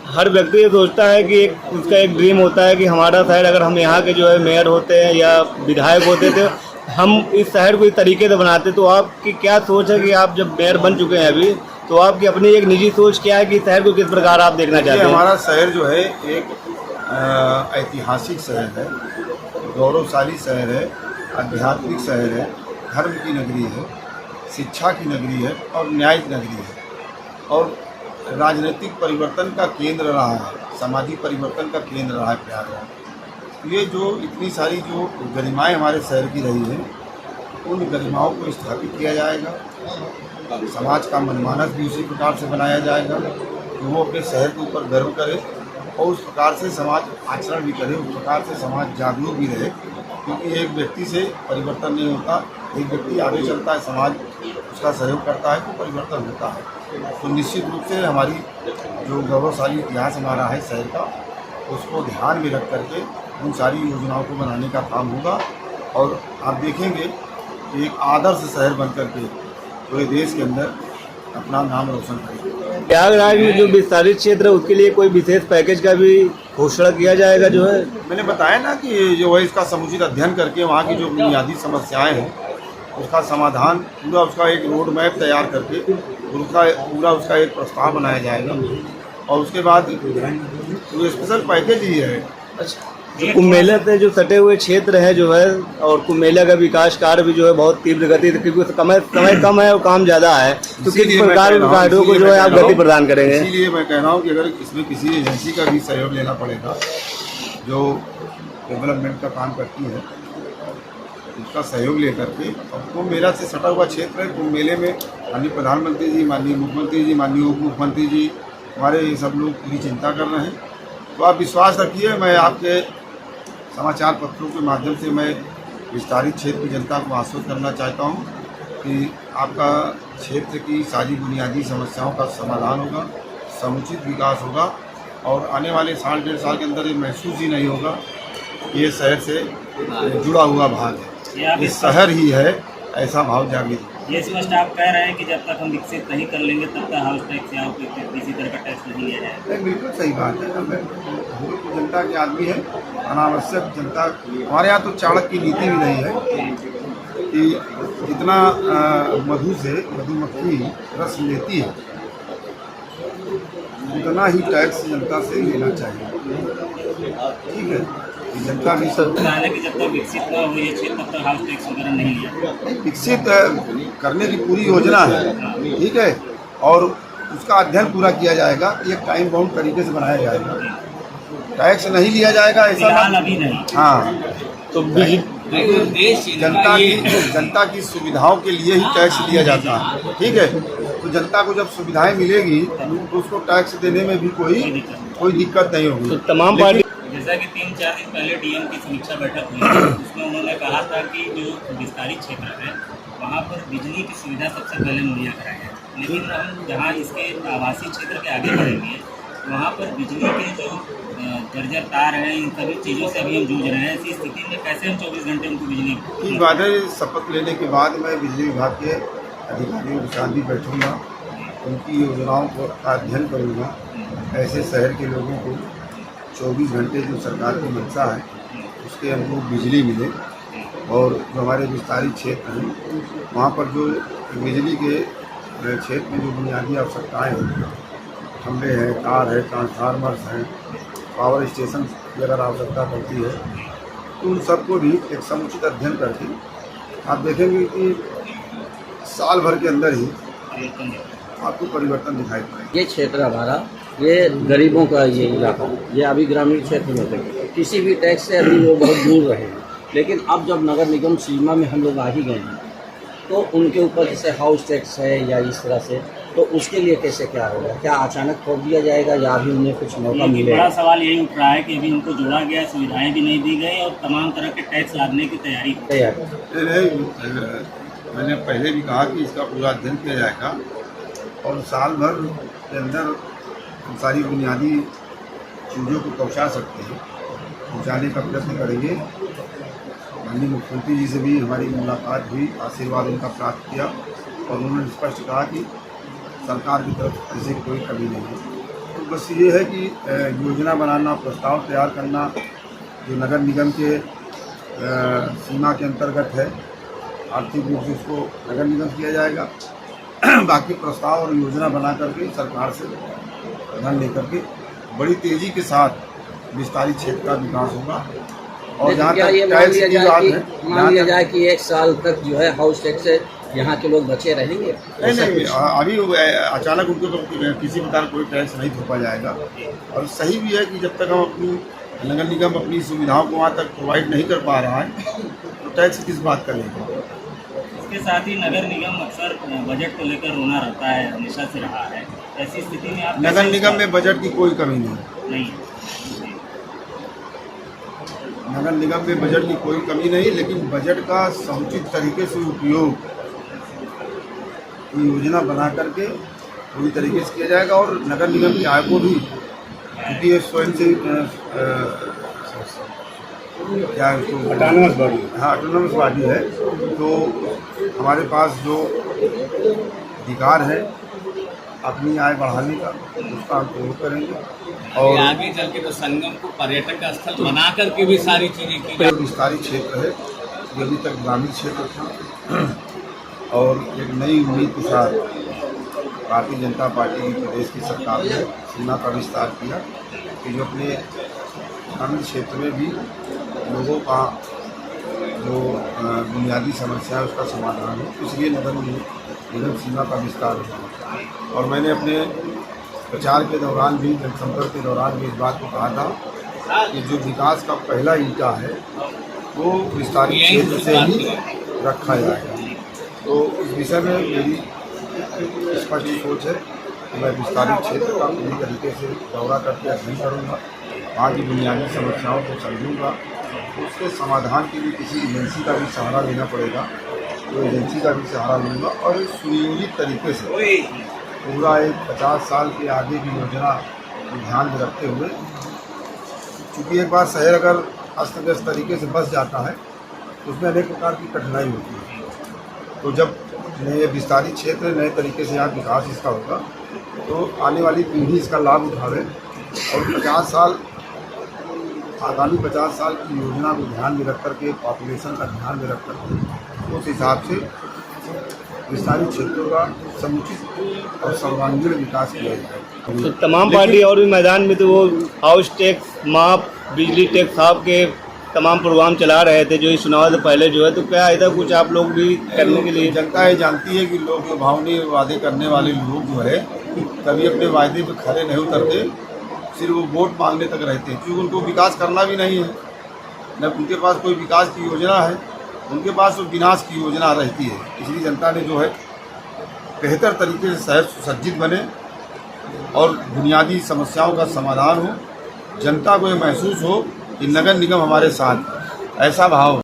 हर व्यक्ति ये सोचता है कि एक उसका एक ड्रीम होता है कि हमारा शहर, अगर हम यहाँ के जो है मेयर होते हैं या विधायक होते थे, हम इस शहर को इस तरीके से बनाते। तो आपकी क्या सोच है कि आप जब मेयर बन चुके हैं अभी, तो आपकी अपनी एक निजी सोच क्या है कि शहर को किस प्रकार आप देखना चाहते हैं? हमारा शहर जो है एक ऐतिहासिक शहर है, गौरवशाली शहर है, आध्यात्मिक शहर है, धर्म की नगरी है, शिक्षा की नगरी है और न्याय की नगरी है और राजनीतिक परिवर्तन का केंद्र रहा है, सामाजिक परिवर्तन का केंद्र रहा है प्रयागराज। ये जो इतनी सारी जो गरिमाएं हमारे शहर की रही हैं, उन गरिमाओं को स्थापित किया जाएगा। समाज का मनमानस भी उसी प्रकार से बनाया जाएगा कि वो अपने शहर के ऊपर गर्व करे और उस प्रकार से समाज आचरण भी करे, उस प्रकार से समाज जागरूक भी रहे। क्योंकि एक व्यक्ति से परिवर्तन नहीं होता, एक व्यक्ति आगे चलता है, समाज उसका सहयोग करता है तो परिवर्तन होता है। तो निश्चित रूप से हमारी जो गौरवशाली इतिहास हमारा है शहर का, उसको ध्यान में रख करके उन सारी योजनाओं को बनाने का काम होगा और आप देखेंगे कि एक आदर्श शहर बन करके पूरे देश के अंदर अपना नाम रोशन करेगा। प्रयागराज में जो विस्तारित क्षेत्र है उसके लिए कोई विशेष पैकेज का भी घोषणा किया जाएगा जो है? मैंने बताया ना कि जो है इसका समुचित अध्ययन करके वहाँ की जो बुनियादी समस्याएं हैं उसका समाधान, पूरा उसका एक रोड मैप तैयार करके पूरा उसका एक प्रस्ताव बनाया जाएगा और उसके बाद जो स्पेशल पैकेज ही है। कुंभ मेला से जो सटे हुए क्षेत्र है जो है, और कुंभ मेला का विकास कार्य भी जो है बहुत तीव्र गति, क्योंकि समय कम है और काम ज़्यादा है, तो किस प्रकार के कार्यों को जो है आप गति प्रदान करेंगे? इसीलिए मैं कह रहा हूँ कि अगर इसमें किसी एजेंसी का भी सहयोग लेना पड़ेगा जो डेवलपमेंट का काम करती है, उसका सहयोग लेकर के। और कुंभ मेला से सटा हुआ क्षेत्र है, कुंभ मेले में माननीय प्रधानमंत्री जी, माननीय मुख्यमंत्री जी, माननीय उप मुख्यमंत्री जी, हमारे ये सब लोग पूरी चिंता कर रहे हैं। तो आप विश्वास रखिए, मैं आपके समाचार पत्रों के माध्यम से मैं विस्तारित क्षेत्र की जनता को आश्वस्त करना चाहता हूँ कि आपका क्षेत्र की सारी बुनियादी समस्याओं का समाधान होगा, समुचित विकास होगा और आने वाले साल डेढ़ साल के अंदर ये महसूस ही नहीं होगा ये शहर से जुड़ा हुआ भाग है, ये शहर ही है, ऐसा भाव जागृत। ये स्पष्ट आप कह रहे हैं कि जब तक हम विकसित नहीं कर लेंगे तब तक हाउस टैक्स या किसी तरह का टैक्स नहीं लिया जाएगा। बिल्कुल सही बात है। हमें जनता के आदमी है, अनावश्यक जनता, हमारे यहाँ तो चाणक्य की नीति भी नहीं है कि जितना मधु से मधुमक्खी रस लेती है उतना ही टैक्स जनता से लेना चाहिए। ठीक है, जनता भी सब कि जब तक विकसित न हो ये क्षेत्र तब तक हाउस टैक्स वगैरह नहीं लिया। विकसित करने की पूरी योजना है, ठीक है, और उसका अध्ययन पूरा किया जाएगा, एक टाइम बाउंड तरीके से बनाया जाएगा। टैक्स नहीं लिया जाएगा ऐसा अभी नहीं। हाँ, तो जनता की सुविधाओं के लिए ही टैक्स लिया जाता है। ठीक है, तो जनता को जब सुविधाएं मिलेगी तो उसको टैक्स देने में भी कोई दिक्कत नहीं होगी। तो तमाम पार्टी, जैसा कि 3-4 दिन पहले डीएम की समीक्षा बैठक हुई थी, उसमें उन्होंने कहा था कि जो विस्तारित क्षेत्र है वहाँ पर बिजली की सुविधा सबसे पहले मुहैया कराई है, लेकिन हम जहाँ इसके आवासीय क्षेत्र के आगे बढ़ेंगे वहाँ पर बिजली के जो जर्जर तार हैं, इन सभी चीज़ों से अभी हम जूझ रहे हैं। ऐसी स्थिति में कैसे हम 24 घंटे उनको बिजली? ठीक बात है, शपथ लेने के बाद मैं बिजली विभाग के अधिकारियों के साथ भी बैठूँगा, उनकी योजनाओं का अध्ययन करूँगा। ऐसे शहर के लोगों को 24 घंटे जो सरकार की मंशा है उसके अनुरूप बिजली मिले और जो हमारे विस्तारित क्षेत्र हैं वहाँ पर जो बिजली के क्षेत्र में जो बुनियादी आवश्यकताएँ हैं, खंभे हैं, तार है, ट्रांसफार्मर्स हैं, पावर स्टेशन की अगर आवश्यकता पड़ती है तो उन सबको भी एक समुचित अध्ययन करके आप देखेंगे कि साल भर के अंदर ही आपको परिवर्तन दिखाई पड़ेगा। ये क्षेत्र हमारा, ये गरीबों का ये इलाका, ये अभी ग्रामीण क्षेत्र में थे, किसी भी टैक्स से अभी वो बहुत दूर रहे हैं, लेकिन अब जब नगर निगम सीमा में हम लोग आ ही गए हैं तो उनके ऊपर जैसे हाउस टैक्स है या इस तरह से, तो उसके लिए कैसे क्या होगा? क्या अचानक ठोक दिया जाएगा या अभी उन्हें कुछ मौका मिलेगा? बड़ा सवाल यही उठ रहा है कि अभी उनको जोड़ा गया, सुविधाएं भी नहीं दी गई और तमाम तरह के टैक्स लादने की तैयारी। मैंने पहले भी कहा कि इसका पूरा अध्ययन किया जाएगा और साल भर के अंदर सारी बुनियादी चीज़ों को पहुँचा सकते हैं, पहुँचाने का प्रयत्न करेंगे। माननीय मुख्यमंत्री जी से भी हमारी मुलाकात हुई, आशीर्वाद उनका प्राप्त किया और उन्होंने स्पष्ट कहा कि सरकार की तरफ ऐसे कोई कमी नहीं है। बस ये है कि योजना बनाना, प्रस्ताव तैयार करना जो नगर निगम के सीमा के अंतर्गत है, आर्थिक रूप से उसको नगर निगम किया जाएगा। बाकी प्रस्ताव और योजना बना करके सरकार से धन लेकर के बड़ी तेज़ी के साथ विस्तारित क्षेत्र का विकास होगा। और जहाँ क्या तक ये टैक्स की बात है, मान लिया जाए कि 1 साल तक जो है हाउस टैक्स से यहाँ के लोग बचे रहेंगे? नहीं, अभी अचानक उनको तो किसी प्रकार कोई टैक्स नहीं थोपा जाएगा। और सही भी है कि जब तक हम अपनी नगर निगम अपनी सुविधाओं को वहाँ तक प्रोवाइड नहीं कर पा रहा है तो टैक्स किस बात का लेगा। इसके साथ ही नगर निगम अक्सर बजट को लेकर रोना रहता है, हमेशा से रहा है। ऐसी स्थिति में आप नगर निगम में बजट की कोई कमी नहीं है। नगर निगम में बजट की कोई कमी नहीं, लेकिन बजट का समुचित तरीके से उपयोग योजना बना करके पूरी तरीके से किया जाएगा। और नगर निगम की आय को भी, क्योंकि ये स्वयं से क्या है उसको ऑटोनोमस बॉडी, हाँ ऑटोनोमस बॉडी है, तो हमारे पास जो अधिकार है अपनी आय बढ़ाने का, उसका हम प्रयोग करेंगे। और आगे चल के तो संगम को पर्यटक का स्थल बना करके भी सारी चीज़ें की। विस्तारित क्षेत्र है जो अभी तक ग्रामीण क्षेत्र था, और एक नई उम्मीद के साथ भारतीय जनता पार्टी की प्रदेश की सरकार ने सीमा का विस्तार किया कि जो अपने ग्रामीण क्षेत्र में भी लोगों का जो बुनियादी समस्या है उसका समाधान हो, इसलिए नगर निगम सीमा का विस्तार हुआ। और मैंने अपने प्रचार के दौरान भी, जनसंपर्क के दौरान भी इस बात को कहा था कि जो विकास का पहला ईंटा है वो विस्तारित क्षेत्र से ही रखा जाएगा। तो इस विषय में मेरी स्पष्ट सोच है कि मैं विस्तारित क्षेत्र का पूरी तरीके से दौरा करके अध्ययन करूँगा, वहाँ की बुनियादी समस्याओं को समझूँगा, उसके समाधान के लिए किसी एजेंसी का भी सहारा लेना पड़ेगा तो एजेंसी का भी सहारा लूँगा। और एक सुनियोजित तरीके से पूरा एक 50 साल के आगे की योजना को ध्यान में रखते हुए, क्योंकि एक बार शहर अगर अस्त व्यस्त तरीके से बस जाता है तो उसमें अनेक प्रकार की कठिनाई होती है। तो जब नए विस्तारित क्षेत्र नए तरीके से यहाँ विकास इसका होगा तो आने वाली पीढ़ी इसका लाभ उठावे। और 50 साल, आगामी 50 साल की योजना को ध्यान में रख करके, पॉपुलेशन का ध्यान में रख करके उस हिसाब से विस्तारित क्षेत्रों का समुचित और सर्वांगीण विकास किया जाए। तो तमाम पार्टी और भी मैदान में तो वो हाउस टैक्स माफ, बिजली टैक्स साहब के तमाम प्रोग्राम चला रहे थे जो इस चुनाव से पहले जो है, तो क्या ऐसा कुछ आप लोग भी करने के लिए? जनता ये जानती है कि लोग लुभावनी वादे करने वाले लोग जो है कभी अपने वायदे पे खड़े नहीं उतरते, सिर्फ वो वोट मांगने तक रहते हैं, क्योंकि उनको विकास करना भी नहीं है, न उनके पास कोई विकास की योजना है, उनके पास तो विनाश की योजना रहती है। इसलिए जनता ने जो है बेहतर तरीके से शहर सुसज्जित बने और बुनियादी समस्याओं का समाधान हो, जनता को ये महसूस हो कि नगर निगम हमारे साथ, ऐसा भाव